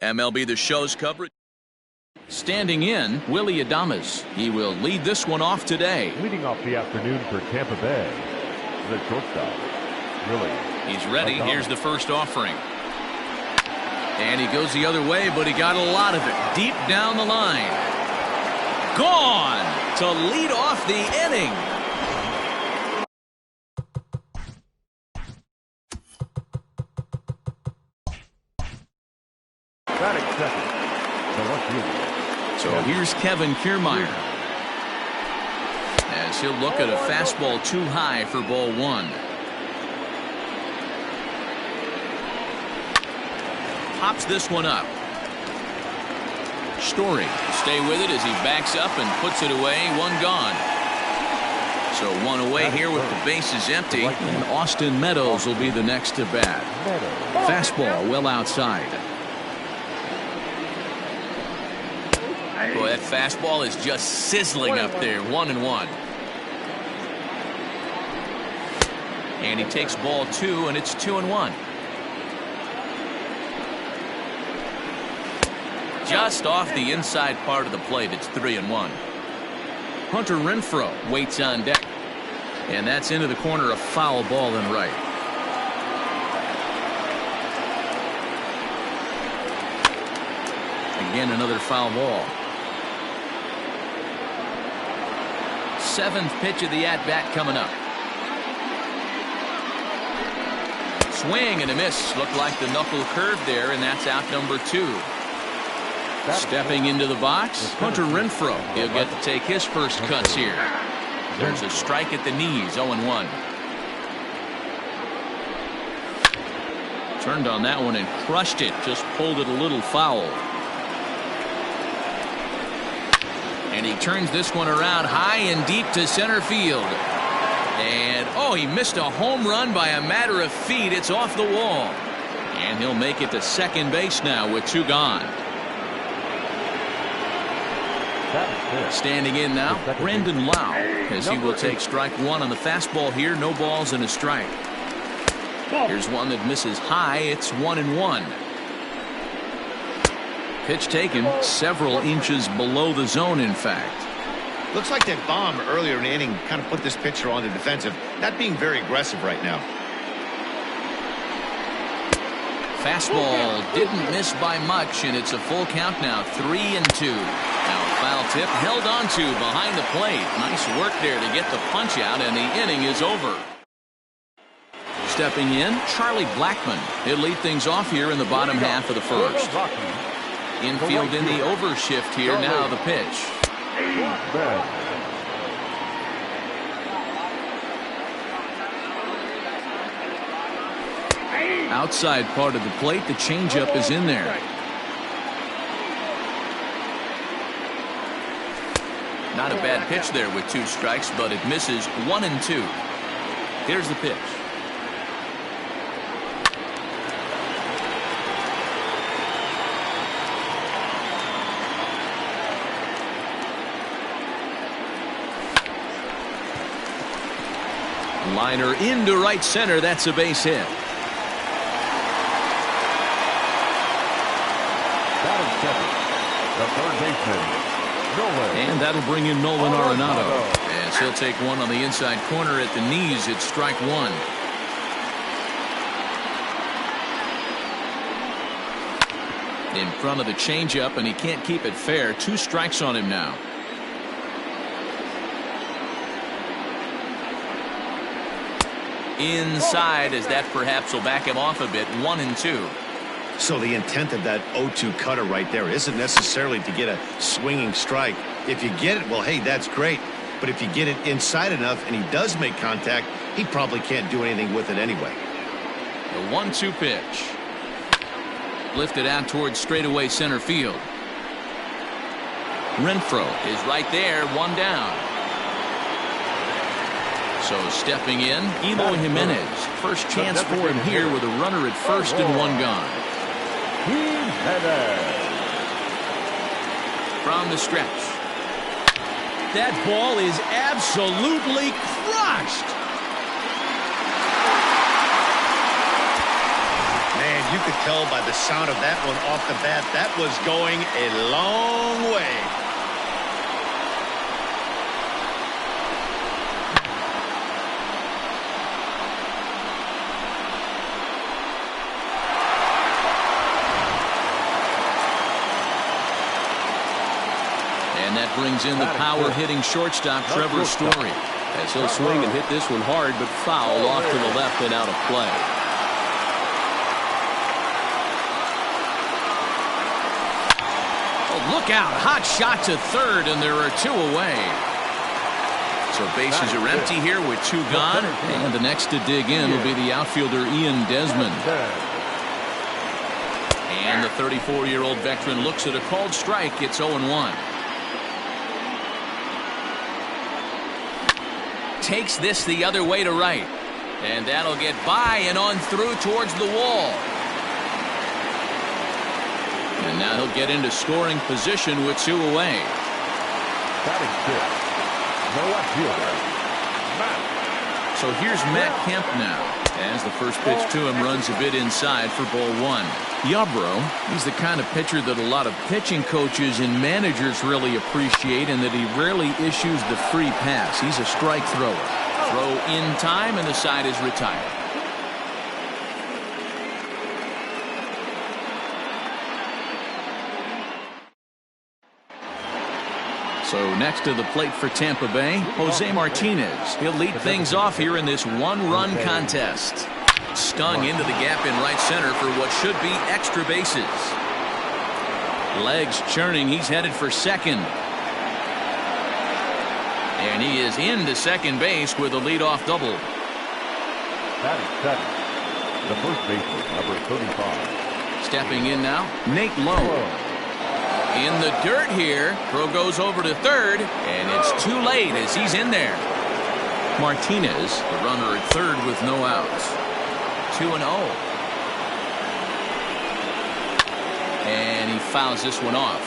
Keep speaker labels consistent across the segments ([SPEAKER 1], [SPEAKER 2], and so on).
[SPEAKER 1] MLB The Show's coverage. Standing in, Willie Adames. He will lead this one off today.
[SPEAKER 2] Leading off the afternoon for Tampa Bay, the shortstop, Willie.
[SPEAKER 1] He's ready.
[SPEAKER 2] Adames.
[SPEAKER 1] Here's the first offering. And he goes the other way, but he got a lot of it. Deep down the line. Gone to lead off the inning.
[SPEAKER 2] Batting second, the left fielder.
[SPEAKER 1] So here's Kevin Kiermaier. As he'll look at a fastball too high for ball one. Pops this one up. Story stay with it as he backs up and puts it away. One gone. So one away here with the bases empty. And Austin Meadows will be the next to bat. Fastball well outside. Boy, that fastball is just sizzling up there. 1-1. And he takes ball two, and it's 2-1. Just off the inside part of the plate, it's 3-1. Hunter Renfroe waits on deck. And that's into the corner, a foul ball and right. Again, another foul ball. Seventh pitch of the at-bat coming up. Swing and a miss. Looked like the knuckle curve there, and that's out number 2. Stepping into the box, Hunter Renfroe. He'll get to take his first cuts here. There's a strike at the knees, 0-1. Turned on that one and crushed it. Just pulled it a little foul. And he turns this one around high and deep to center field. And, oh, he missed a home run by a matter of feet. It's off the wall. And he'll make it to second base now with 2 gone. Standing in now, Brandon Lau, as he will take strike 1 on the fastball here. No balls and a strike. Here's one that misses high. It's 1-1. Pitch taken several inches below the zone, in fact.
[SPEAKER 3] Looks like that bomb earlier in the inning kind of put this pitcher on the defensive. Not being very aggressive right now.
[SPEAKER 1] Fastball didn't miss by much, and it's a full count now. 3-2. Now foul tip held onto behind the plate. Nice work there to get the punch out, and the inning is over. Stepping in, Charlie Blackmon. He'll lead things off here in the bottom half of the first. Infield in the overshift here. Now the pitch. Outside part of the plate, the changeup is in there. Not a bad pitch there with 2 strikes, but it misses. 1-2. Here's the pitch. Liner into right center. That's a base hit.
[SPEAKER 2] The third baseman, Nolan.
[SPEAKER 1] And that'll bring in Nolan Arenado. As he'll take one on the inside corner at the knees. It's strike 1. In front of the changeup, and he can't keep it fair. 2 strikes on him now. Inside, as that perhaps will back him off a bit. 1-2.
[SPEAKER 3] So the intent of that 0-2 cutter right there isn't necessarily to get a swinging strike. If you get it, well, hey, that's great. But if you get it inside enough and he does make contact, he probably can't do anything with it anyway.
[SPEAKER 1] The 1-2 pitch. Lifted out towards straightaway center field. Renfroe is right there. 1 down. So stepping in, Eloy Jimenez. First chance for him here with a runner at first and 1 gone. From the stretch. That ball is absolutely crushed.
[SPEAKER 3] Man, you could tell by the sound of that one off the bat, that was going a long way.
[SPEAKER 1] And that brings in the power-hitting shortstop, Trevor Story.
[SPEAKER 4] As he'll swing and hit this one hard, but foul off to the left and out of play.
[SPEAKER 1] Oh, look out. Hot shot to third, and there are 2 away. So bases are empty here with 2 gone. And the next to dig in will be the outfielder, Ian Desmond. And the 34-year-old veteran looks at a called strike. It's 0-1. Takes this the other way to right. And that'll get by and on through towards the wall. And now he'll get into scoring position with 2 away.
[SPEAKER 2] Batting 6. No outfielder.
[SPEAKER 1] So here's Matt Kemp now, as the first pitch to him runs a bit inside for ball 1. Yarbrough, he's the kind of pitcher that a lot of pitching coaches and managers really appreciate, and that he rarely issues the free pass. He's a strike thrower. Throw in time, and the side is retired. So next to the plate for Tampa Bay, Jose Martinez. He'll lead things off here in this 1-run contest. Stung into the gap in right center for what should be extra bases. Legs churning. He's headed for second. And he is into second base with a leadoff double.
[SPEAKER 2] Batting 7. The first baseman, number 35.
[SPEAKER 1] Stepping in now, Nate Lowe. In the dirt here. Throw goes over to third, and it's too late as he's in there. Martinez, the runner at third with no outs. 2-0. And he fouls this one off.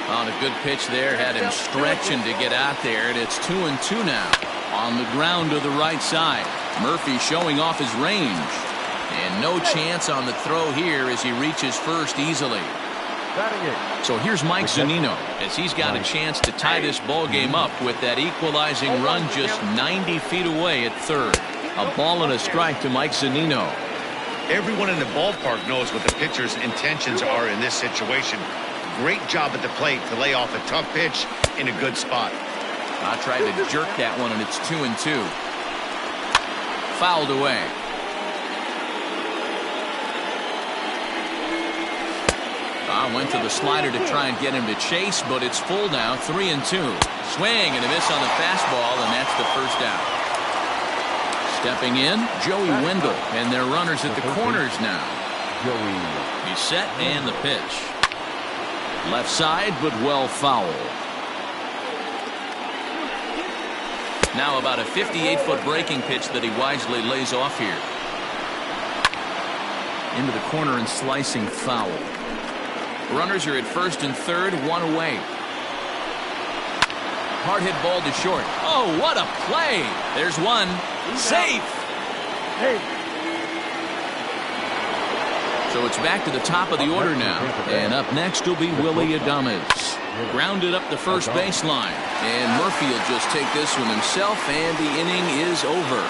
[SPEAKER 1] On a good pitch there, had him stretching to get out there, and it's 2-2 now. On the ground to the right side. Murphy showing off his range. And no chance on the throw here as he reaches first easily. So here's Mike Zunino as he's got a chance to tie this ball game up with that equalizing run just 90 feet away at third. A ball and a strike to Mike Zunino.
[SPEAKER 3] Everyone in the ballpark knows what the pitcher's intentions are in this situation. Great job at the plate to lay off a tough pitch in a good spot.
[SPEAKER 1] I tried to jerk that one, and it's 2-2. Fouled away. Went to the slider to try and get him to chase, but it's full now. 3-2. Swing and a miss on the fastball, and that's the first out. Stepping in, Joey Wendell, and their runners at the corners now. He's set, and the pitch. Left side, but well fouled. Now about a 58-foot breaking pitch that he wisely lays off here. Into the corner and slicing foul. Runners are at first and third, 1 away. Hard hit ball to short. Oh, what a play! There's one. Safe! So it's back to the top of the order now. And up next will be Willie Adames. Grounded up the first baseline. And Murphy will just take this one himself, and the inning is over.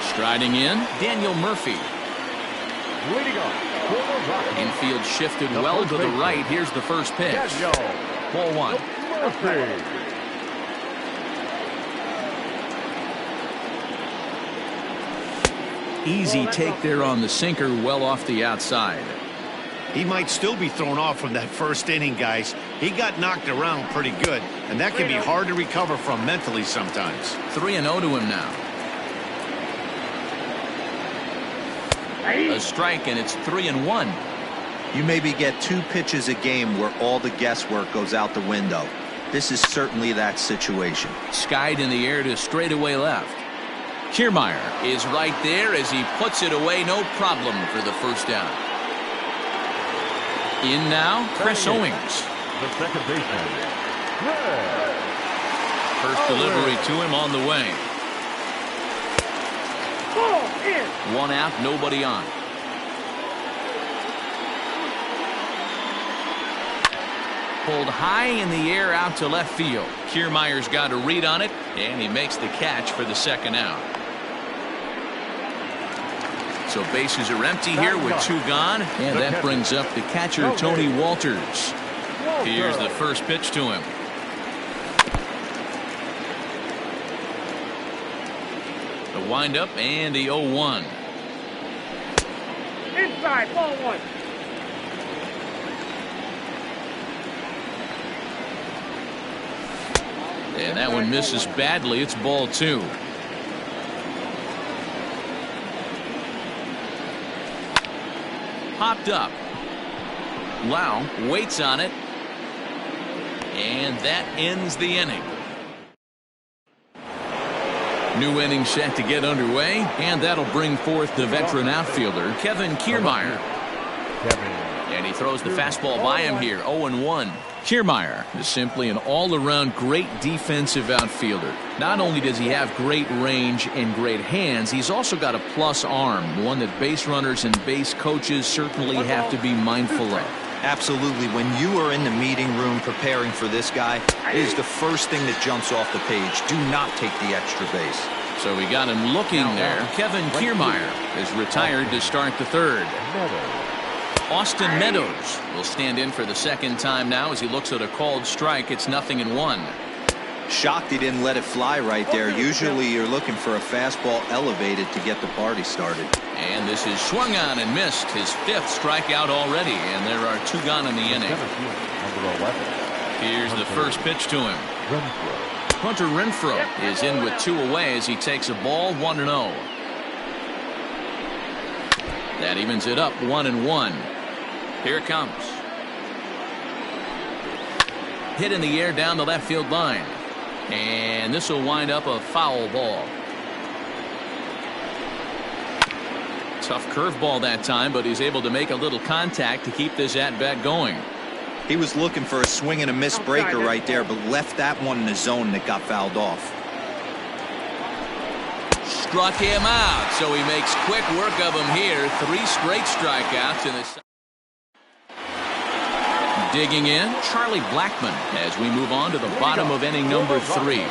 [SPEAKER 1] Striding in, Daniel Murphy.
[SPEAKER 2] Leading off.
[SPEAKER 1] Infield shifted well to the right. Here's the first pitch. Ball 1. Easy take there on the sinker, well off the outside.
[SPEAKER 3] He might still be thrown off from that first inning, guys. He got knocked around pretty good, and that can be hard to recover from mentally sometimes.
[SPEAKER 1] 3-0 to him now. A strike, and it's 3-1.
[SPEAKER 5] You maybe get 2 pitches a game where all the guesswork goes out the window. This is certainly that situation.
[SPEAKER 1] Skied in the air to straightaway left. Kiermaier is right there as he puts it away, no problem for the first down. In now, Chris Owings.
[SPEAKER 2] The second baseman.
[SPEAKER 1] First delivery to him on the way. One out, nobody on. Pulled high in the air out to left field. Kiermaier's got a read on it, and he makes the catch for the second out. So bases are empty here with two gone, and that brings up the catcher, Tony Walters. Here's the first pitch to him. The windup and the 0-1.
[SPEAKER 6] Inside, ball one.
[SPEAKER 1] And that one misses badly. It's ball two. Popped up. Lau waits on it. And that ends the inning. New inning set to get underway, and that'll bring forth the veteran outfielder, Kevin Kiermaier. And he throws the fastball by him here, 0-1. Kiermaier is simply an all-around great defensive outfielder. Not only does he have great range and great hands, he's also got a plus arm, one that base runners and base coaches certainly have to be mindful of.
[SPEAKER 5] Absolutely. When you are in the meeting room preparing for this guy, it is the first thing that jumps off the page. Do not take the extra base.
[SPEAKER 1] So we got him looking there. Kevin Kiermaier is retired to start the third. Austin Meadows will stand in for the second time now as he looks at a called strike. It's 0-1.
[SPEAKER 5] Shocked he didn't let it fly right there. Usually you're looking for a fastball elevated to get the party started.
[SPEAKER 1] And this is swung on and missed. His fifth strikeout already, and there are two gone in the inning. Here's the first pitch to him. Hunter Renfroe is in with two away as he takes a ball, 1-0. That evens it up, 1-1. Here it comes. Hit in the air down the left field line. And this will wind up a foul ball. Tough curveball that time, but he's able to make a little contact to keep this at-bat going.
[SPEAKER 5] He was looking for a swing and a miss breaker right there, but left that one in the zone that got fouled off.
[SPEAKER 1] Struck him out, so he makes quick work of him here. 3 straight strikeouts in this. Digging in, Charlie Blackmon as we move on to the bottom of inning number 3.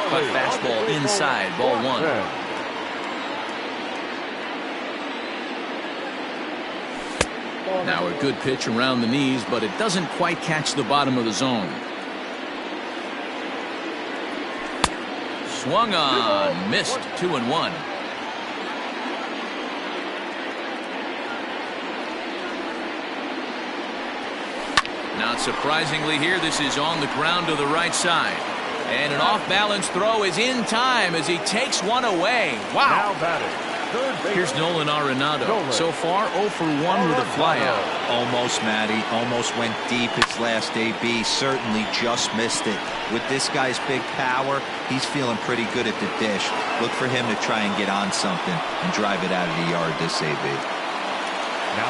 [SPEAKER 1] But fastball inside, ball 1. Now a good pitch around the knees, but it doesn't quite catch the bottom of the zone. Swung on, missed, 2-1. Not surprisingly here, this is on the ground to the right side. And an off-balance throw is in time as he takes one away. Wow. Here's Nolan Arenado. So far, 0 for 1 with a flyout.
[SPEAKER 5] Almost, Matty. Almost went deep his last AB. Certainly just missed it. With this guy's big power, he's feeling pretty good at the dish. Look for him to try and get on something and drive it out of the yard this AB.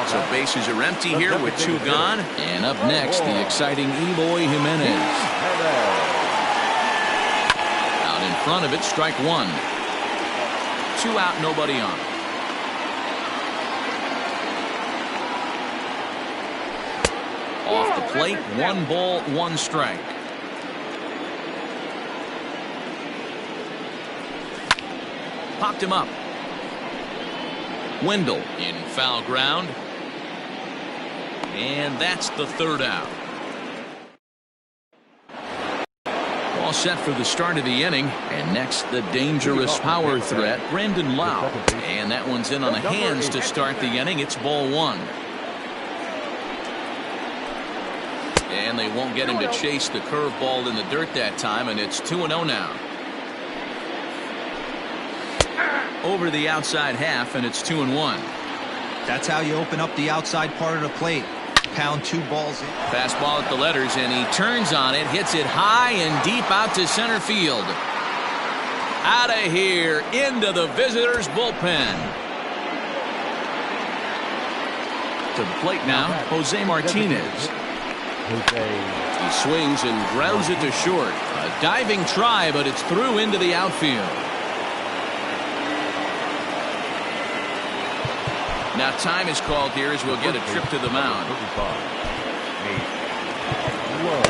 [SPEAKER 1] So bases are empty here with 2 gone. And up next, the exciting Eloy Jimenez. Out in front of it, strike 1. 2 out, nobody on. Off the plate, 1 ball, 1 strike. Popped him up. Wendell in foul ground. And that's the 3rd out. All set for the start of the inning. And next, the dangerous power threat, Brandon Lau. And that one's in on the hands to start the inning. It's ball 1. And they won't get him to chase the curveball in the dirt that time, and it's 2-0 now. Over the outside half, and it's 2-1.
[SPEAKER 5] That's how you open up the outside part of the plate. Pound 2 balls in.
[SPEAKER 1] Fastball at the letters, and he turns on it, hits it high and deep out to center field. Out of here, into the visitors' bullpen. To the plate now, Jose Martinez. He swings and grounds it to short. A diving try, but it's through into the outfield. Now time is called here as we'll get a trip to the mound.
[SPEAKER 2] 35. Low.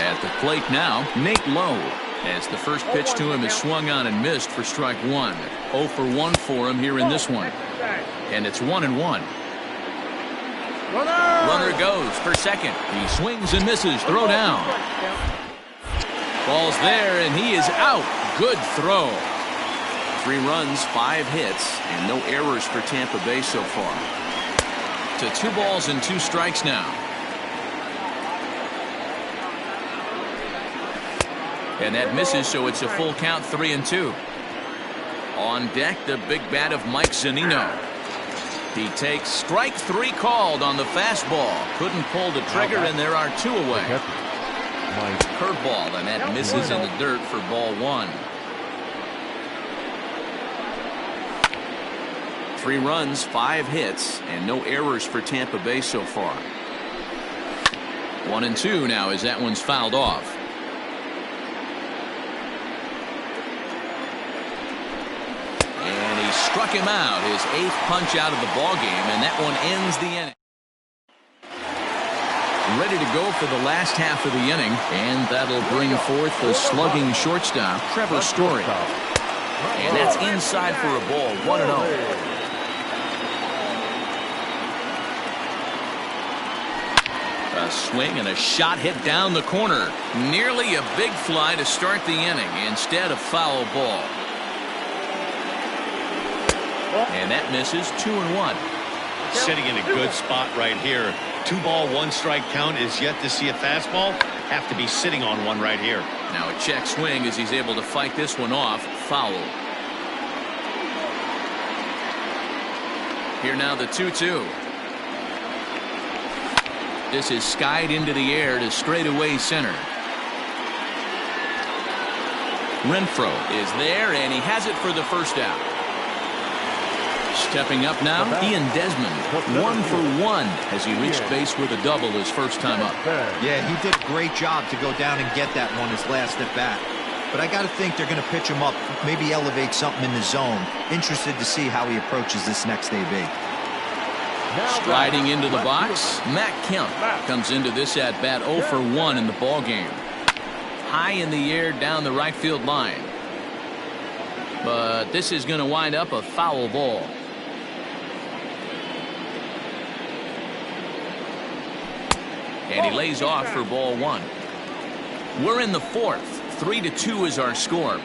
[SPEAKER 1] At the plate now, Nate Lowe. As the first pitch to him is swung on and missed for strike one. 0 for 1 for him here in this one. And it's 1-1. Runner goes for second. He swings and misses. Throw down. Ball's there, and he is out. Good throw. 3 runs, 5 hits, and no errors for Tampa Bay so far. To 2 balls and 2 strikes now. And that misses, so it's a full count, 3-2. On deck, the big bat of Mike Zunino. He takes strike 3 called on the fastball. Couldn't pull the trigger, and there are 2 away. Curveball, and that misses in the dirt for ball 1. 3 runs, 5 hits, and no errors for Tampa Bay so far. 1-2 now as that one's fouled off. And he struck him out, his 8th punch out of the ball game, and that one ends the inning. Ready to go for the last half of the inning, and that'll bring forth the slugging shortstop, Trevor Story. And that's inside for a ball, 1-0. A swing and a shot hit down the corner. Nearly a big fly to start the inning. Instead, a foul ball. And that misses, 2-1.
[SPEAKER 3] Sitting in a good spot right here. 2 ball, 1 strike count is yet to see a fastball. Have to be sitting on one right here.
[SPEAKER 1] Now a check swing as he's able to fight this one off. Foul. Here now the 2-2. This is skied into the air to straightaway center. Renfroe is there, and he has it for the first out. Stepping up now, Ian Desmond, 1 for 1 as he reached base with a double his first time up.
[SPEAKER 5] Yeah, he did a great job to go down and get that one his last at bat. But I got to think they're going to pitch him up, maybe elevate something in the zone. Interested to see how he approaches this next AB.
[SPEAKER 1] Striding into the box, Matt Kemp comes into this at bat 0 for 1 in the ball game. High in the air down the right field line. But this is going to wind up a foul ball. And he lays off for ball 1. We're in the 4th. 3-2 is our score.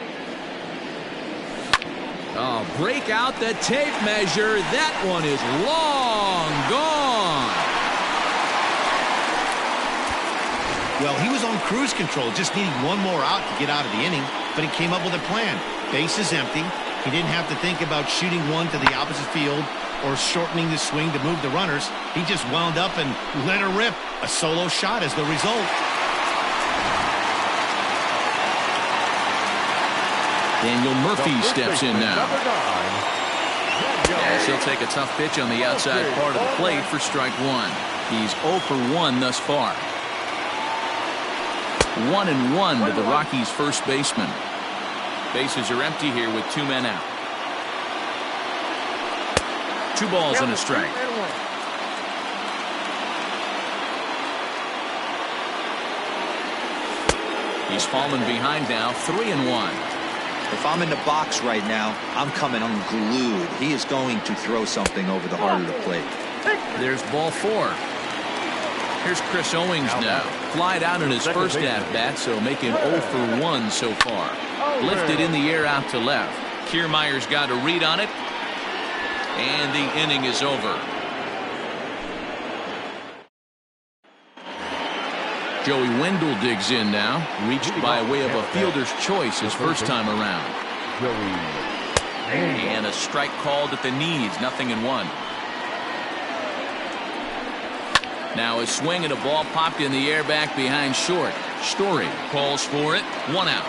[SPEAKER 1] Oh, break out the tape measure. That one is long gone.
[SPEAKER 3] Well, he was on cruise control, just needing 1 more out to get out of the inning, but he came up with a plan. Base is empty. He didn't have to think about shooting one to the opposite field or shortening the swing to move the runners. He just wound up and let her rip. A solo shot is the result.
[SPEAKER 1] Daniel Murphy steps in now. As he'll take a tough pitch on the outside part of the plate for strike 1. He's 0 for 1 thus far. 1-1 to the Rockies' first baseman. Bases are empty here with 2 men out. 2 balls and a strike. He's fallen behind now, 3-1.
[SPEAKER 5] If I'm in the box right now, I'm coming unglued. He is going to throw something over the heart of the plate.
[SPEAKER 1] There's ball 4. Here's Chris Owings now. Flied out in his first at-bat, so making 0 for 1 so far. Lifted in the air out to left. Kiermaier's got a read on it. And the inning is over. Joey Wendell digs in now. Reached by way of a fielder's choice his first time around. And a strike called at the knees. 0-1. Now a swing and a ball popped in the air back behind short. Story calls for it. 1 out.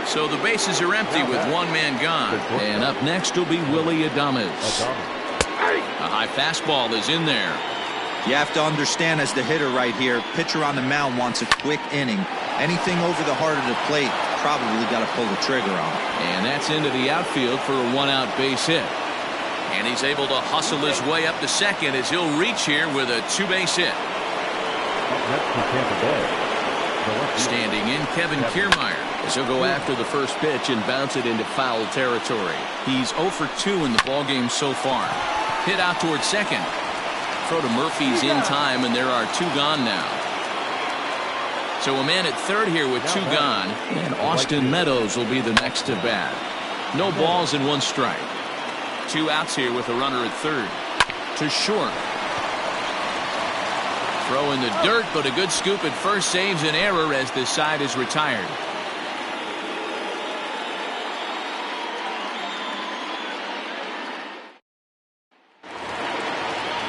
[SPEAKER 1] So the bases are empty with 1 man gone. And up next will be Willy Adames. A high fastball is in there.
[SPEAKER 5] You have to understand, as the hitter right here, pitcher on the mound wants a quick inning. Anything over the heart of the plate, probably got to pull the trigger on.
[SPEAKER 1] And that's into the outfield for a one-out base hit. And he's able to hustle his way up to second as he'll reach here with a two-base hit.
[SPEAKER 2] That's for Tampa Bay.
[SPEAKER 1] Standing in, Kevin Kiermaier, as he'll go after the first pitch and bounce it into foul territory. He's 0 for 2 in the ballgame so far. Hit out towards second. Throw to Murphy's in time, and there are 2 gone now. So a man at third here with 2 gone, and Austin Meadows will be the next to bat. No balls and 1 strike. 2 outs here with a runner at third. To short. Throw in the dirt, but a good scoop at first saves an error as this side is retired.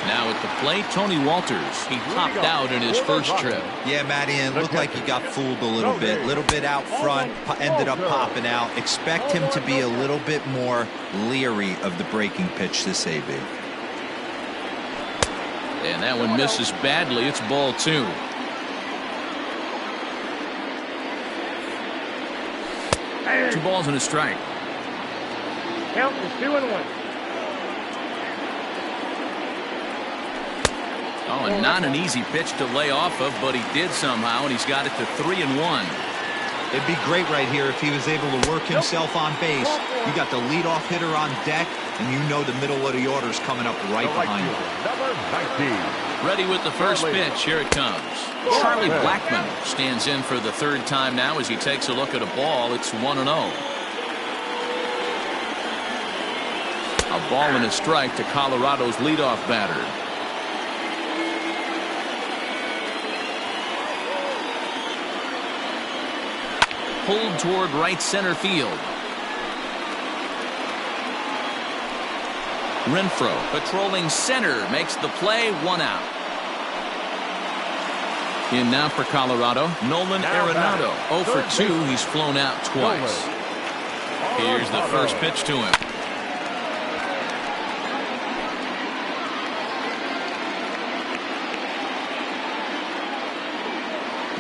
[SPEAKER 1] Now at the plate, Tony Walters. He popped out in his first trip.
[SPEAKER 5] Yeah, Matty, and looked like he got fooled a little bit. A little bit out front, ended up popping out. Expect him to be a little bit more leery of the breaking pitch this AB.
[SPEAKER 1] And that one misses badly. It's ball 2. Two balls and a strike.
[SPEAKER 6] Count is 2-1.
[SPEAKER 1] Oh, and not an easy pitch to lay off of, but he did somehow, and he's got it to 3-1.
[SPEAKER 5] It'd be great right here if he was able to work himself on base. You got the leadoff hitter on deck, and you know the middle of the order is coming up right behind you.
[SPEAKER 2] Number 19.
[SPEAKER 1] Ready with the first pitch. Here it comes. Charlie Blackmon stands in for the 3rd time now as he takes a look at a ball. It's 1-0. A ball and a strike to Colorado's leadoff batter. Pulled toward right center field. Renfroe patrolling center makes the play. 1 out. In now for Colorado, Nolan Arenado. 0 for 2. He's flown out twice. Here's the first pitch to him.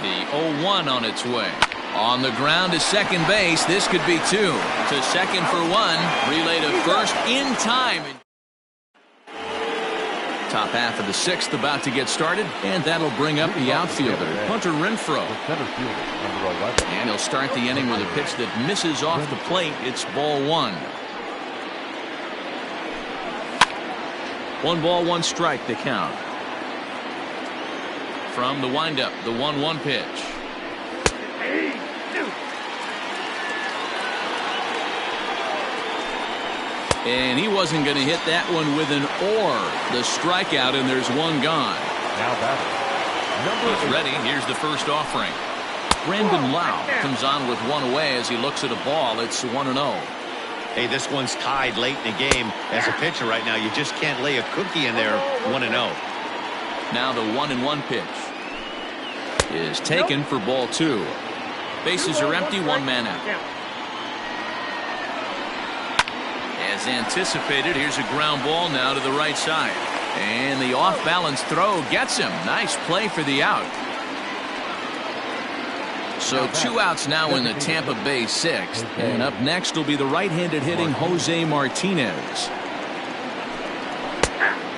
[SPEAKER 1] The 0-1 on its way. On the ground to second base. This could be 2. To second for 1. Relay to first in time. Top half of the 6th about to get started, and that'll bring up the outfielder, Hunter Renfroe. And he'll start the inning with a pitch that misses off the plate. It's ball 1. 1 ball, 1 strike to count. From the windup, the 1-1 pitch. And he wasn't going to hit that one with an or. The strikeout, and there's 1 gone.
[SPEAKER 2] Now batting.
[SPEAKER 1] He's ready. Here's the first offering. Brandon Lau comes on with 1 away as he looks at a ball. It's 1-0.
[SPEAKER 3] Hey, this one's tied late in the game. As a pitcher right now, you just can't lay a cookie in there. 1-0.
[SPEAKER 1] Now the 1-1 pitch is taken for ball 2. Bases are empty. 1 man out. As anticipated, here's a ground ball now to the right side. And the off-balance throw gets him. Nice play for the out. So 2 outs now in the Tampa Bay 6th. And up next will be the right-handed hitting Jose Martinez.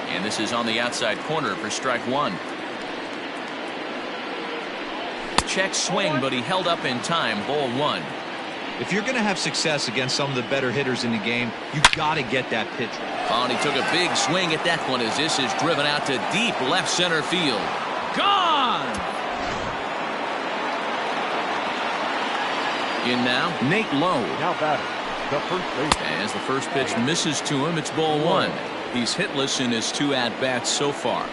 [SPEAKER 1] And this is on the outside corner for strike 1. Check swing, but he held up in time. Ball 1.
[SPEAKER 5] If you're going to have success against some of the better hitters in the game, you got to get that pitch.
[SPEAKER 1] Oh, and he took a big swing at that one as this is driven out to deep left center field. Gone! In now, Nate Lowe.
[SPEAKER 2] Now batting. The first base.
[SPEAKER 1] As the first pitch misses to him, it's ball 1. He's hitless in his 2 at-bats so far.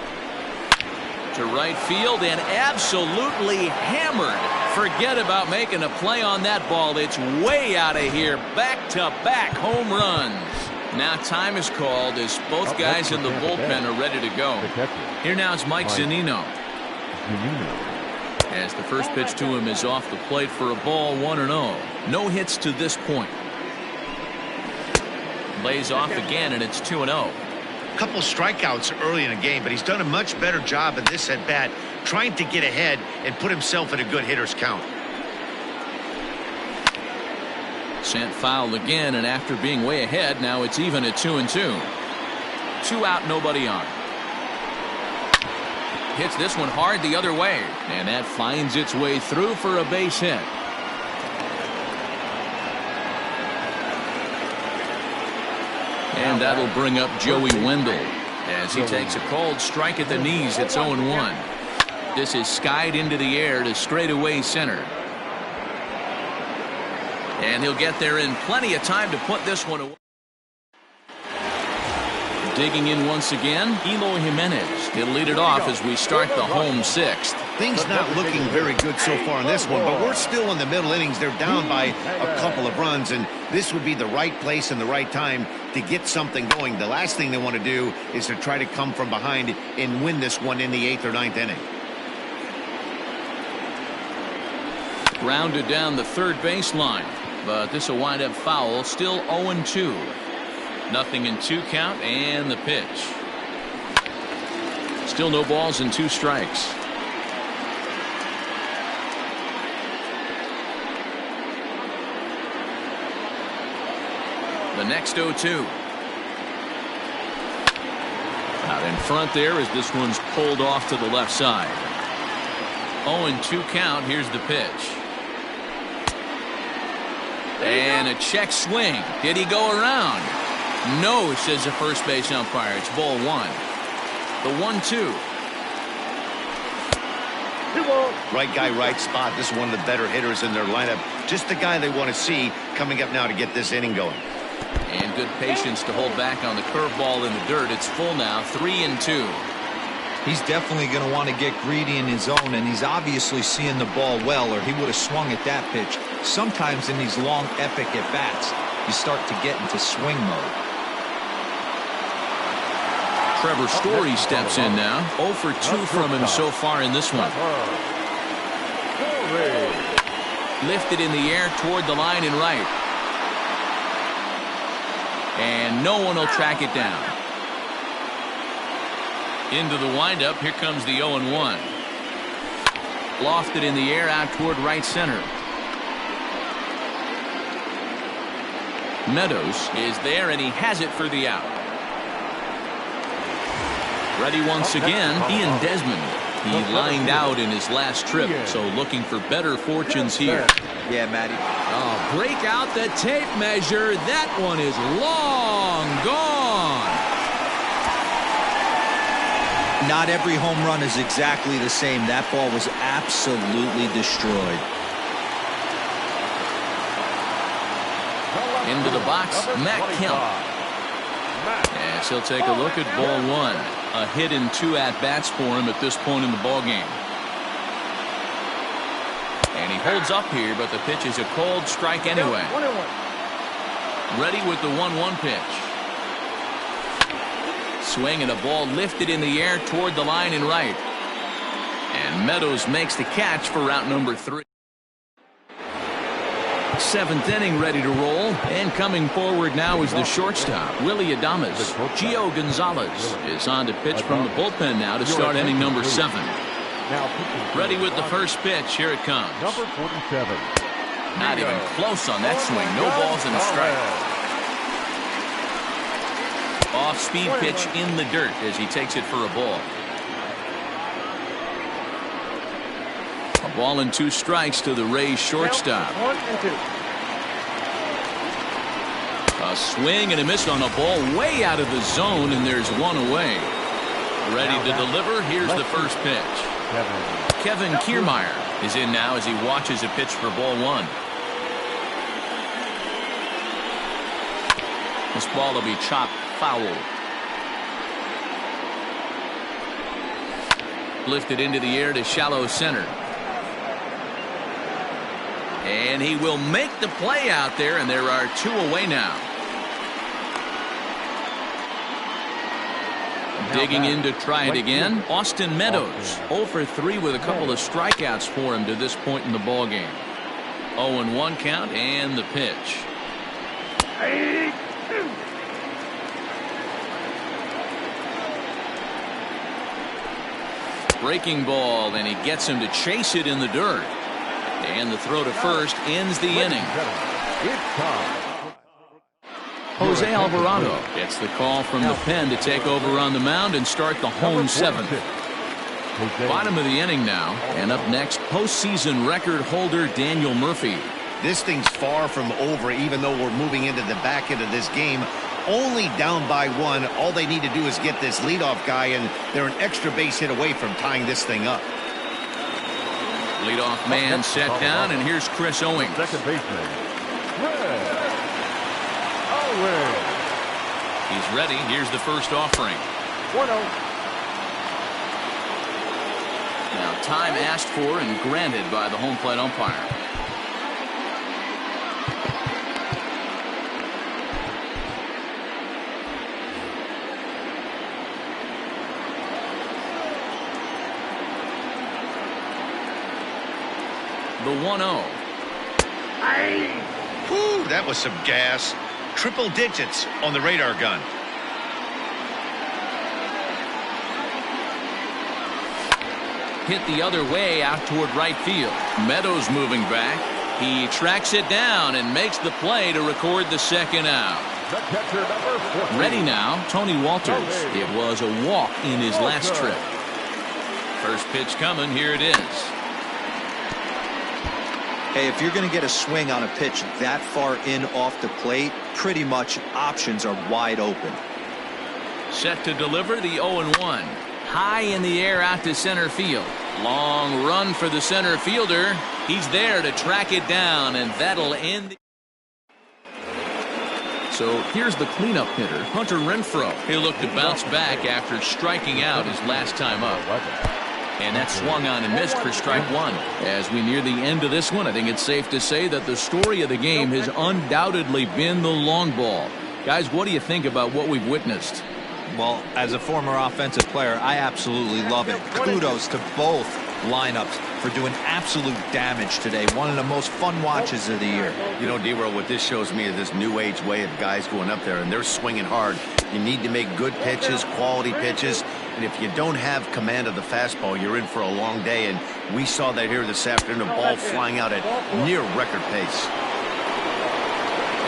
[SPEAKER 1] To right field and absolutely hammered. Forget about making a play on that ball. It's way out of here. Back-to-back home runs. Now time is called as both guys in the bullpen are ready to go. Here now is Mike Zunino. As the first pitch to him is off the plate for a ball. 1-0. No hits to this point. Lays off again, and it's 2-0.
[SPEAKER 3] Couple strikeouts early in the game, but he's done a much better job in this at bat, trying to get ahead and put himself in a good hitter's count.
[SPEAKER 1] Sent foul again, and after being way ahead, now it's even at 2-2. 2 out, nobody on. Hits this one hard the other way, and that finds its way through for a base hit. And that'll bring up Joey Wendell as he takes a cold strike at the knees. It's 0-1. This is skied into the air to straightaway center. And he'll get there in plenty of time to put this one away. Digging in once again, Eloy Jimenez. He'll lead it off as we start the home 6th.
[SPEAKER 3] Things not looking very good so far in this one, but we're still in the middle innings. They're down by a couple of runs, and this would be the right place and the right time to get something going. The last thing they want to do is to try to come from behind and win this one in the 8th or 9th inning.
[SPEAKER 1] Grounded down the third baseline, but this will wind up foul. Still 0-2. Nothing in 2 count, and the pitch. Still no balls and 2 strikes. The next 0-2. Out in front there as this one's pulled off to the left side. 0-2 count. Here's the pitch. And a check swing. Did he go around? No, says the first base umpire. It's ball 1. The 1-2.
[SPEAKER 3] Right guy, right spot. This is one of the better hitters in their lineup. Just the guy they want to see coming up now to get this inning going.
[SPEAKER 1] And good patience to hold back on the curveball in the dirt. It's full now, 3-2.
[SPEAKER 5] He's definitely going to want to get greedy in his zone, and he's obviously seeing the ball well, or he would have swung at that pitch. Sometimes in these long, epic at-bats, you start to get into swing mode.
[SPEAKER 1] Trevor Story steps in now. 0 for 2 from him so far in this one. Lifted in the air toward the line and right. And no one will track it down. Into the windup. Here comes the 0-1. Lofted in the air out toward right center. Meadows is there, and he has it for the out. Ready once again, Ian Desmond. He lined out in his last trip, so looking for better fortunes here.
[SPEAKER 5] Yeah, Matty.
[SPEAKER 1] Oh, break out the tape measure. That one is long gone.
[SPEAKER 5] Not every home run is exactly the same. That ball was absolutely destroyed.
[SPEAKER 1] Into the box, Matt Kemp. Yes, he'll take a look at ball 1. A hit in 2 at-bats for him at this point in the ball game. And he holds up here, but the pitch is a cold strike anyway. Ready with the 1-1 pitch. Swing and a ball lifted in the air toward the line and right. And Meadows makes the catch for route number 3. 7th inning ready to roll, and coming forward now is the shortstop, Willie Adames. Gio Gonzalez is on to pitch from the bullpen now to start inning number 7. Ready with the first pitch. Here it comes.
[SPEAKER 2] Number 47.
[SPEAKER 1] Not even close on that swing. No balls and a strike. Off-speed pitch in the dirt as he takes it for a ball. A ball and 2 strikes to the Rays shortstop.
[SPEAKER 6] 1-2.
[SPEAKER 1] A swing and a miss on a ball way out of the zone, and there's 1 away. Ready to deliver. Here's the first pitch. Kevin Kiermaier is in now as he watches a pitch for ball 1. This ball will be chopped foul. Lifted into the air to shallow center. And he will make the play out there, and there are 2 away now. Digging in to try it again, Austin Meadows. 0 for 3 with a couple of strikeouts for him to this point in the ball game. 0-1 count and the pitch. Breaking ball, and he gets him to chase it in the dirt. And the throw to first ends the inning.
[SPEAKER 2] It's time.
[SPEAKER 1] Jose Alvarado gets the call from the pen to take over on the mound and start the home seventh. Bottom of the inning now, and up next, postseason record holder Daniel Murphy.
[SPEAKER 3] This thing's far from over, even though we're moving into the back end of this game. Only down by one. All they need to do is get this leadoff guy, and they're an extra base hit away from tying this thing up.
[SPEAKER 1] Leadoff man set down, and here's Chris Owings.
[SPEAKER 2] Second baseman.
[SPEAKER 1] He's ready. Here's the first offering.
[SPEAKER 6] 1-0.
[SPEAKER 1] Now time asked for and granted by the home plate umpire. The 1-0.
[SPEAKER 3] Whew, that was some gas. Triple digits on the radar gun.
[SPEAKER 1] Hit the other way out toward right field. Meadows moving back. He tracks it down and makes the play to record the second out.
[SPEAKER 2] The catcher, number 14.
[SPEAKER 1] Ready now, Tony Walters. It was a walk in his last trip. First pitch coming. Here it is.
[SPEAKER 5] Hey, if you're going to get a swing on a pitch that far in off the plate, pretty much options are wide open.
[SPEAKER 1] Set to deliver the 0-1. High in the air out to center field. Long run for the center fielder. He's there to track it down, and that'll end. So here's the cleanup hitter, Hunter Renfroe. He'll look to bounce back after striking out his last time up. And that swung on and missed for strike one. As we near the end of this one, I think it's safe to say that the story of the game has undoubtedly been the long ball. Guys, what do you think about what we've witnessed?
[SPEAKER 5] Well, as a former offensive player, I absolutely love it. Kudos to both lineups for doing absolute damage today. One of the most fun watches of the year.
[SPEAKER 3] You know, D-Roll, what this shows me is this new age way of guys going up there, and they're swinging hard. You need to make good pitches, quality pitches, and if you don't have command of the fastball, you're in for a long day, and we saw that here this afternoon, a ball flying out at near record pace.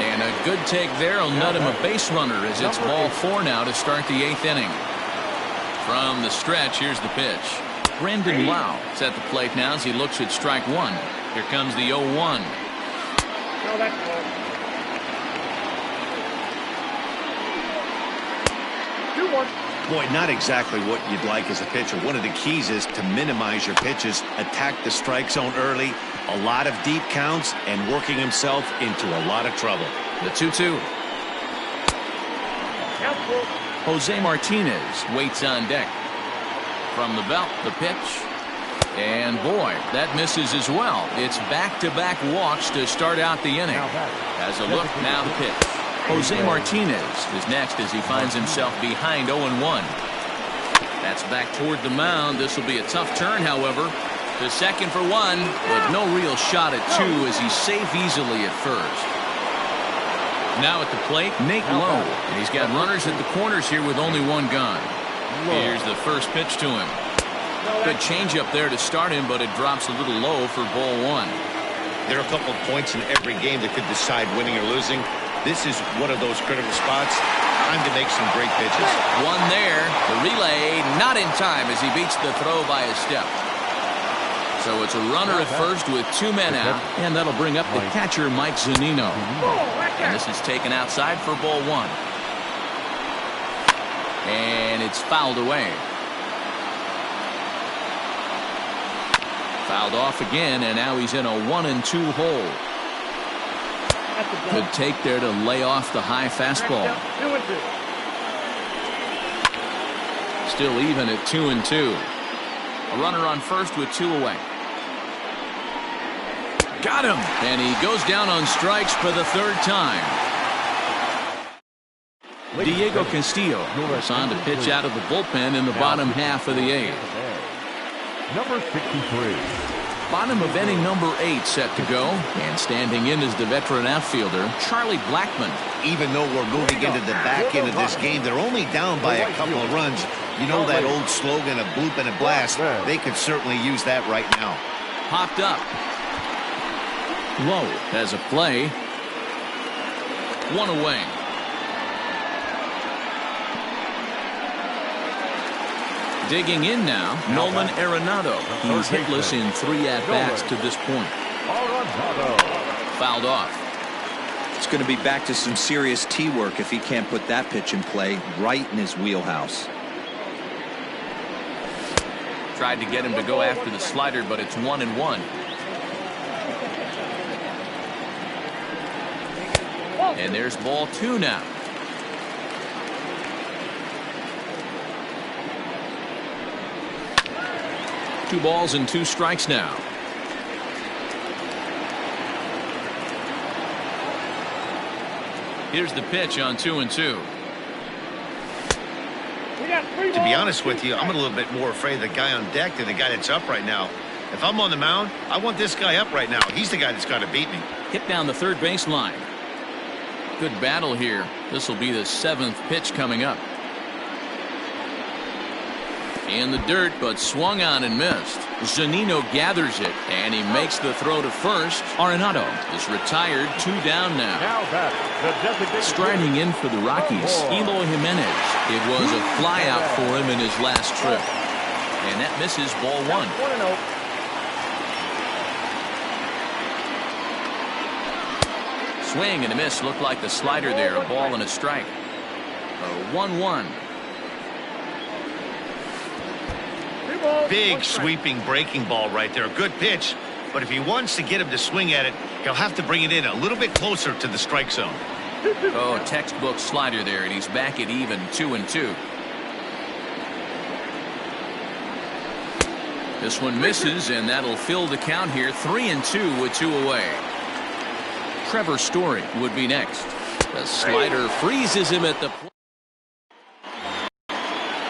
[SPEAKER 1] And a good take there will nut him a base runner as it's ball 4 now to start the 8th inning. From the stretch, here's the pitch. Brendan Lau is at the plate now as he looks at strike one. Here comes the 0-1.
[SPEAKER 6] No, that's all. 2-1.
[SPEAKER 3] Boy, not exactly what you'd like as a pitcher. One of the keys is to minimize your pitches, attack the strike zone early, a lot of deep counts, and working himself into a lot of trouble.
[SPEAKER 1] The 2-2.
[SPEAKER 6] Count.
[SPEAKER 1] Jose Martinez waits on deck. From the belt, the pitch. And boy, that misses as well. It's back-to-back walks to start out the inning. As a look, now the pitch. Jose Martinez is next as he finds himself behind 0-1. That's back toward the mound. This will be a tough turn, however. The second for one, but no real shot at two as he's safe easily at first. Now at the plate, Nate Lowe. And he's got runners at the corners here with only one gone. Here's the first pitch to him. Good changeup there to start him, but it drops a little low for ball one.
[SPEAKER 3] There are a couple of points in every game that could decide winning or losing. This is one of those critical spots. Time to make some great pitches.
[SPEAKER 1] One there. The relay not in time as he beats the throw by a step. So it's a runner at first with 2 men out, and that'll bring up the catcher, Mike Zunino. And this is taken outside for ball one. And it's fouled away. Fouled off again, and now he's in a 1-2 hole. Good take there to lay off the high fastball.
[SPEAKER 6] 2-2.
[SPEAKER 1] Still even at 2-2. A runner on first with 2 away. Got him! And he goes down on strikes for the 3rd time. Diego Castillo is on to pitch out of the bullpen in the bottom half of the 8th.
[SPEAKER 2] Number 63.
[SPEAKER 1] Bottom of inning number 8 set to go, and standing in is the veteran outfielder Charlie Blackmon.
[SPEAKER 3] Even though we're moving into the back end of this game, they're only down by a couple of runs. You know that old slogan, a bloop and a blast. They could certainly use that right now.
[SPEAKER 1] Popped up. Low has a play. One away. Digging in now, Nolan Arenado. He's hitless in 3 at-bats to this point. Fouled off.
[SPEAKER 5] It's going to be back to some serious tee work if he can't put that pitch in play right in his wheelhouse.
[SPEAKER 1] Tried to get him to go after the slider, but it's 1-1. And there's ball 2 now. Two balls and 2 strikes now. Here's the pitch on 2-2.
[SPEAKER 3] To be honest with you, I'm a little bit more afraid of the guy on deck than the guy that's up right now. If I'm on the mound, I want this guy up right now. He's the guy that's got to beat me.
[SPEAKER 1] Hit down the third base line. Good battle here. This will be the 7th pitch coming up. In the dirt, but swung on and missed. Zunino gathers it, and he makes the throw to first. Arenado is retired, 2 down now. Striding in for the Rockies, Eloy Jimenez. It was a flyout for him in his last trip. And that misses ball 1.
[SPEAKER 6] 1-0.
[SPEAKER 1] Swing and a miss. Looked like the slider there. A ball and a strike. 1-1.
[SPEAKER 3] Big sweeping breaking ball right there. A good pitch. But if he wants to get him to swing at it, he'll have to bring it in a little bit closer to the strike zone.
[SPEAKER 1] Oh, textbook slider there, and he's back at even 2-2. This one misses, and that'll fill the count here. 3-2 with 2 away. Trevor Story would be next. The slider freezes him at the plate.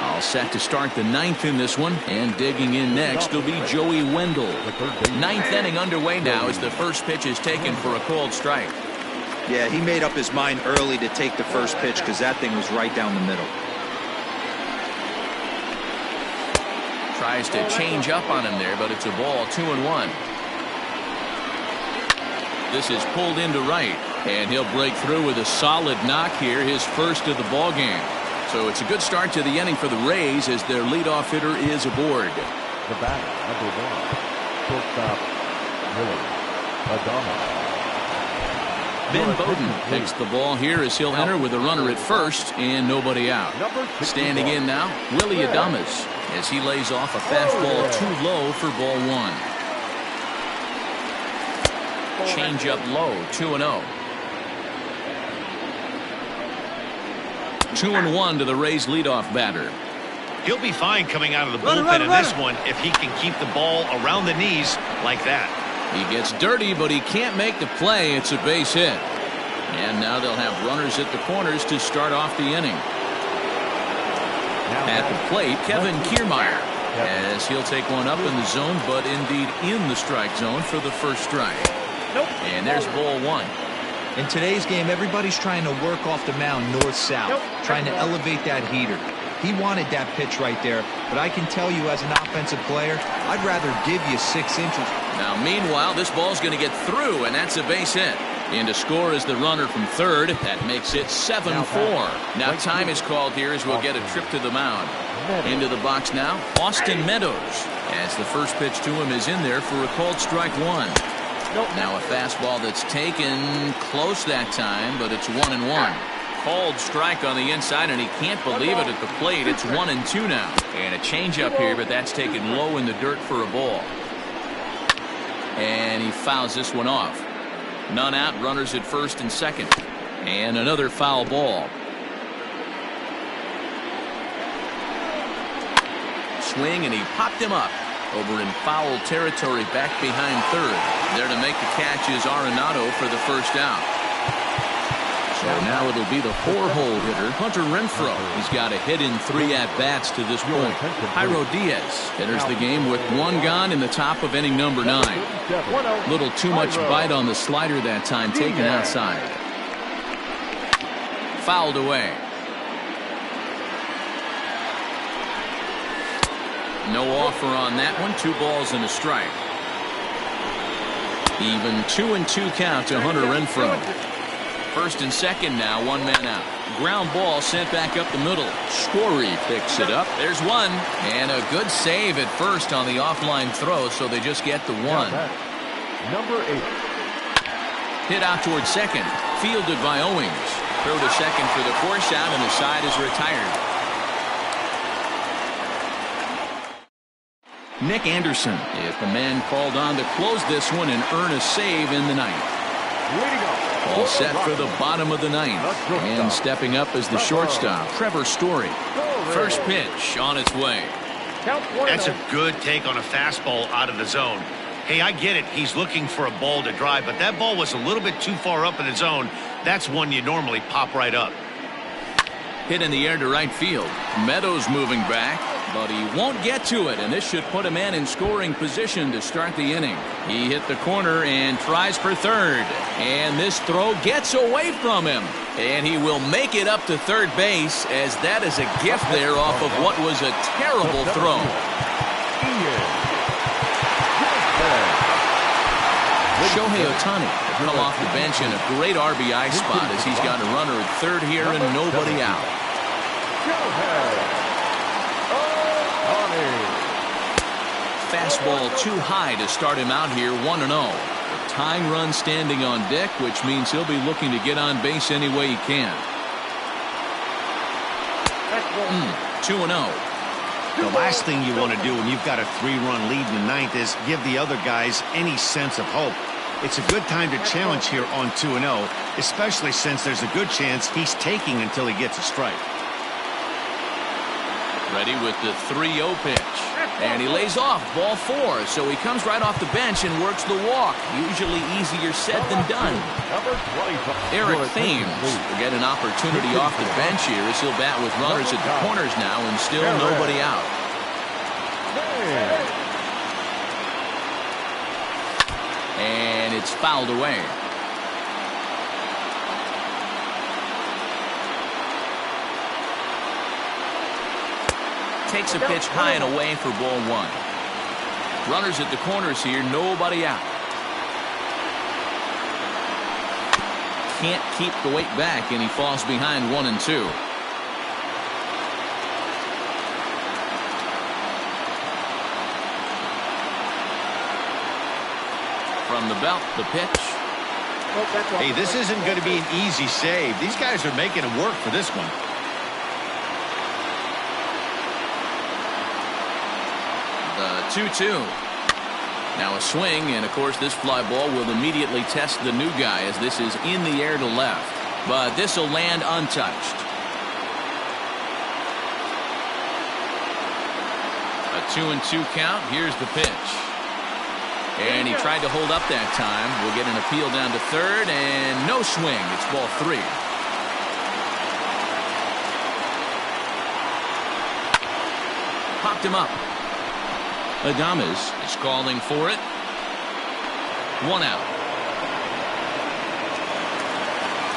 [SPEAKER 1] All set to start the 9th in this one, and digging in next will be Joey Wendell. 9th inning underway now as the first pitch is taken for a called strike.
[SPEAKER 5] Yeah, he made up his mind early to take the first pitch because that thing was right down the middle.
[SPEAKER 1] Tries to change up on him there, but it's a ball. 2-1. This is pulled into right, and he'll break through with a solid knock here, his first of the ball game. So it's a good start to the inning for the Rays as their leadoff hitter is aboard.
[SPEAKER 2] The batter, number 1, shortstop, Willie Adames.
[SPEAKER 1] Ben Bowden takes the ball here as he'll enter with a runner at first and nobody out. Standing in now, Willie Adames as he lays off a fastball too low for ball 1. Change up low, 2-0. 2-1 to the Rays leadoff batter.
[SPEAKER 3] He'll be fine coming out of the bullpen in this one if he can keep the ball around the knees like that.
[SPEAKER 1] He gets dirty, but he can't make the play. It's a base hit. And now they'll have runners at the corners to start off the inning. At the plate, Kevin Kiermaier, as he'll take one up in the zone, but indeed in the strike zone for the first strike. And there's ball 1.
[SPEAKER 5] In today's game, everybody's trying to work off the mound north-south, trying to elevate that heater. He wanted that pitch right there, but I can tell you as an offensive player, I'd rather give you 6 inches.
[SPEAKER 1] Now, meanwhile, this ball's going to get through, and that's a base hit. In to score is the runner from third. That makes it 7-4. Now, time is called here as we'll get a trip to the mound. Into the box now, Austin Meadows, as the first pitch to him is in there for a called strike 1. Now a fastball that's taken close that time, but it's 1-1. Called strike on the inside, and he can't believe it at the plate. It's 1-2 now. And a changeup here, but that's taken low in the dirt for a ball. And he fouls this one off. None out, runners at first and second. And another foul ball. Swing, and he popped him up. Over in foul territory, back behind third. There to make the catch is Arenado for the first out. So now it'll be the 4-hole hitter, Hunter Renfroe. He's got a hit in 3 at-bats to this point. Jairo Diaz enters the game with 1 gone in the top of inning number 9. Little too much bite on the slider that time, taken outside. Fouled away. No offer on that one. 2 balls and a strike. Even 2-2 count to Hunter Renfroe. First and second now, one man out. Ground ball sent back up the middle. Story picks it up. There's one. And a good save at first on the offline throw, so they just get the one.
[SPEAKER 2] Number 8.
[SPEAKER 1] Hit out towards second. Fielded by Owings. Throw to second for the force out, and the side is retired. Nick Anderson is the man called on to close this one and earn a save in the ninth. All set for the bottom of the ninth. And stepping up as the shortstop, Trevor Story. First pitch on its way.
[SPEAKER 3] That's a good take on a fastball out of the zone. Hey, I get it. He's looking for a ball to drive, but that ball was a little bit too far up in the zone. That's one you normally pop right up.
[SPEAKER 1] Hit in the air to right field. Meadows moving back, but he won't get to it, and this should put a man in scoring position to start the inning. He hit the corner and tries for third, and this throw gets away from him, and he will make it up to third base, as that is a gift there off of what was a terrible throw. Shohei Ohtani will come off the bench in a great RBI spot as he's got a runner at third here and nobody out. Fastball too high to start him out here, 1-0. A tying run standing on deck, which means he'll be looking to get on base any way he can. 2-0.
[SPEAKER 3] The last thing you want to do when you've got a 3-run lead in the ninth is give the other guys any sense of hope. It's a good time to challenge here on 2-0, especially since there's a good chance he's taking until he gets a strike.
[SPEAKER 1] Ready with the 3-0 pitch. And he lays off ball 4, so he comes right off the bench and works the walk. Usually easier said than done. Eric Thames will get an opportunity off the bench here as he'll bat with runners at the corners now and still nobody out. And it's fouled away. Takes a pitch high and away for ball 1. Runners at the corners here, nobody out. Can't keep the weight back, and he falls behind 1 and 2. From the belt, the pitch.
[SPEAKER 3] Hey, this isn't going to be an easy save. These guys are making it work for this one.
[SPEAKER 1] The 2-2. Now a swing, and of course this fly ball will immediately test the new guy as this is in the air to left. But this will land untouched. A 2-2 count. Here's the pitch. And he tried to hold up that time. We'll get an appeal down to third, and no swing. It's ball 3. Popped him up. Adames is calling for it. 1 out.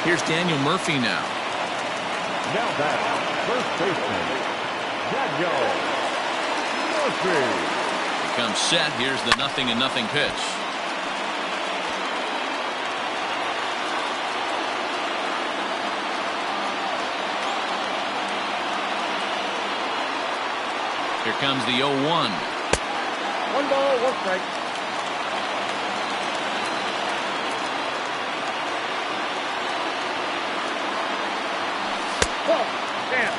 [SPEAKER 1] Here's Daniel Murphy now.
[SPEAKER 2] Now back, first baseman, Daniel Murphy.
[SPEAKER 1] Comes set. Here's the 0-0 pitch. Here comes the 0-1.
[SPEAKER 6] 1 ball, 1 strike. Oh, damn.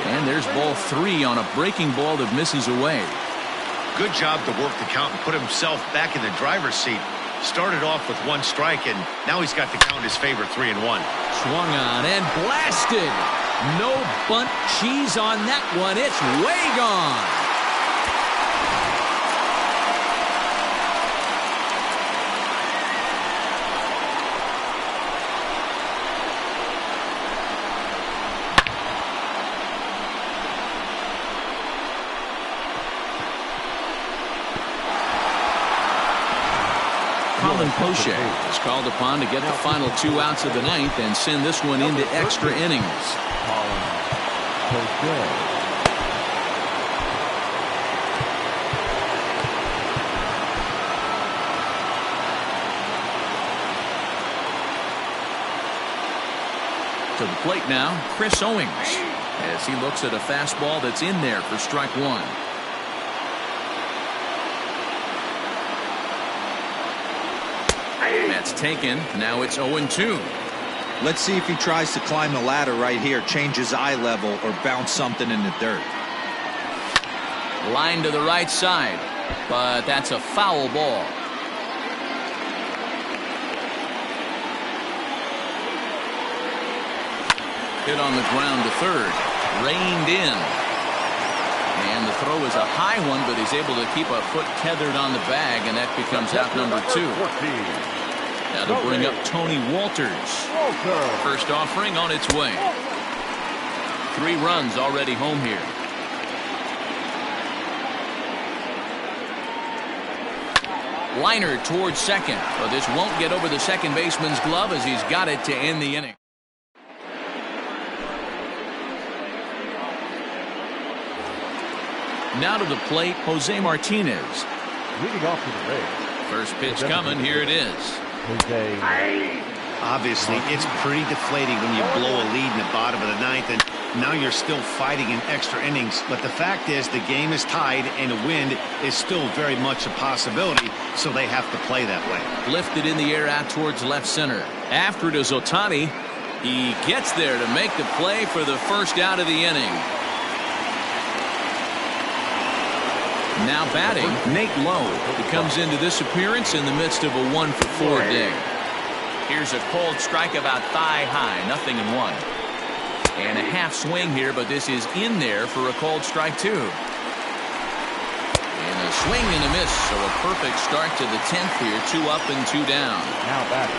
[SPEAKER 1] And there's ball 3 on a breaking ball that misses away.
[SPEAKER 3] Good job to work the count and put himself back in the driver's seat. Started off with 1 strike, and now he's got to count his favorite 3-1.
[SPEAKER 1] Swung on and blasted. No bunt cheese on that one. It's way gone. Poche is called upon to get the final 2 outs of the ninth and send this one into extra innings.
[SPEAKER 2] Postgame.
[SPEAKER 1] To the plate now, Chris Owings, as he looks at a fastball that's in there for strike one. That's taken. Now it's 0-2.
[SPEAKER 5] Let's see if he tries to climb the ladder right here, change his eye level, or bounce something in the dirt.
[SPEAKER 1] Line to the right side, but that's a foul ball. Hit on the ground to third. Reined in. And the throw is a high one, but he's able to keep a foot tethered on the bag, and that becomes out number 2. That'll bring up Tony Walters. First offering on its way. 3 runs already home here. Liner towards second, but this won't get over the second baseman's glove as he's got it to end the inning. Now to the plate, Jose Martinez.
[SPEAKER 2] Leading off to the ring.
[SPEAKER 1] First pitch coming, here it is.
[SPEAKER 2] Jose.
[SPEAKER 3] Obviously, it's pretty deflating when you blow a lead in the bottom of the 9th, and now you're still fighting in extra innings. But the fact is, the game is tied, and a win is still very much a possibility, so they have to play that way.
[SPEAKER 1] Lifted in the air out towards left center. After it is Ohtani. He gets there to make the play for the first out of the inning. Now batting, Nate Lowe. He comes into this appearance in the midst of a 1-for-4 day. Here's a cold strike about thigh high, 0-1. And a half swing here, but this is in there for a cold strike too. And a swing and a miss, so a perfect start to the 10th here, 2 up and 2 down.
[SPEAKER 2] Now batting.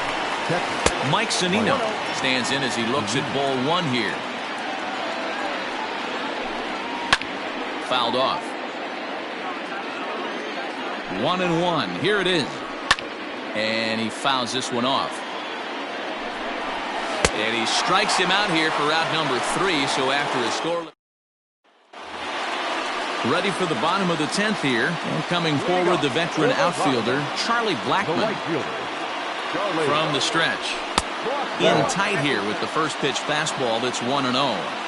[SPEAKER 1] Mike Zunino stands in as he looks at ball 1 here. Fouled off. 1-1. Here it is. And he fouls this one off. And he strikes him out here for out number 3. So after a score. Ready for the bottom of the 10th here. And coming forward, the veteran outfielder, Charlie Blackmon. From the stretch. In tight here with the first pitch fastball that's 1-0.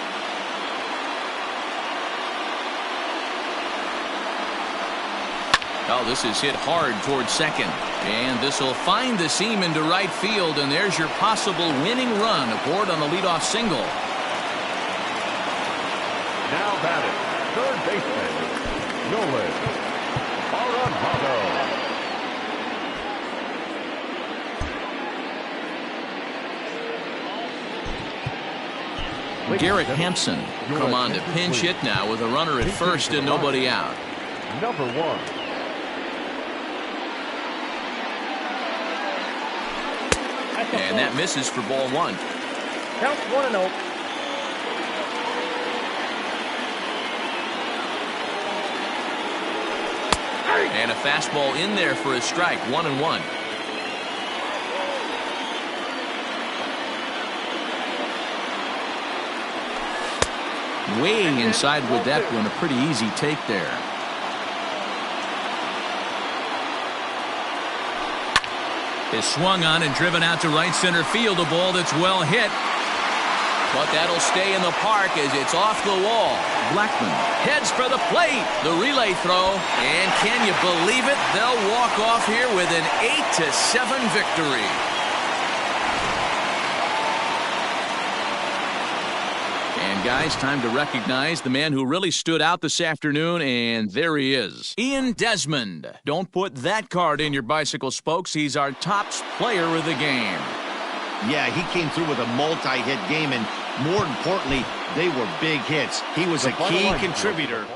[SPEAKER 1] Oh, this is hit hard towards second. And this will find the seam into right field, and there's your possible winning run aboard on the leadoff single.
[SPEAKER 2] Now batting, third baseman, Nolan Arenado.
[SPEAKER 1] Garrett Hampson come on to pinch hit now with a runner at first and nobody out.
[SPEAKER 2] Number 1.
[SPEAKER 1] And that misses for ball 1.
[SPEAKER 6] Count 1-0.
[SPEAKER 1] And a fastball in there for a strike, 1-1. Way inside with that one, a pretty easy take there. Is swung on and driven out to right center field. A ball that's well hit. But that'll stay in the park as it's off the wall. Blackmon heads for the plate. The relay throw. And can you believe it? They'll walk off here with an 8-7 victory. And guys, time to recognize the man who really stood out this afternoon, and there he is. Ian Desmond. Don't put that card in your bicycle spokes. He's our top player of the game.
[SPEAKER 3] Yeah, he came through with a multi-hit game, and more importantly, they were big hits. He was a key contributor.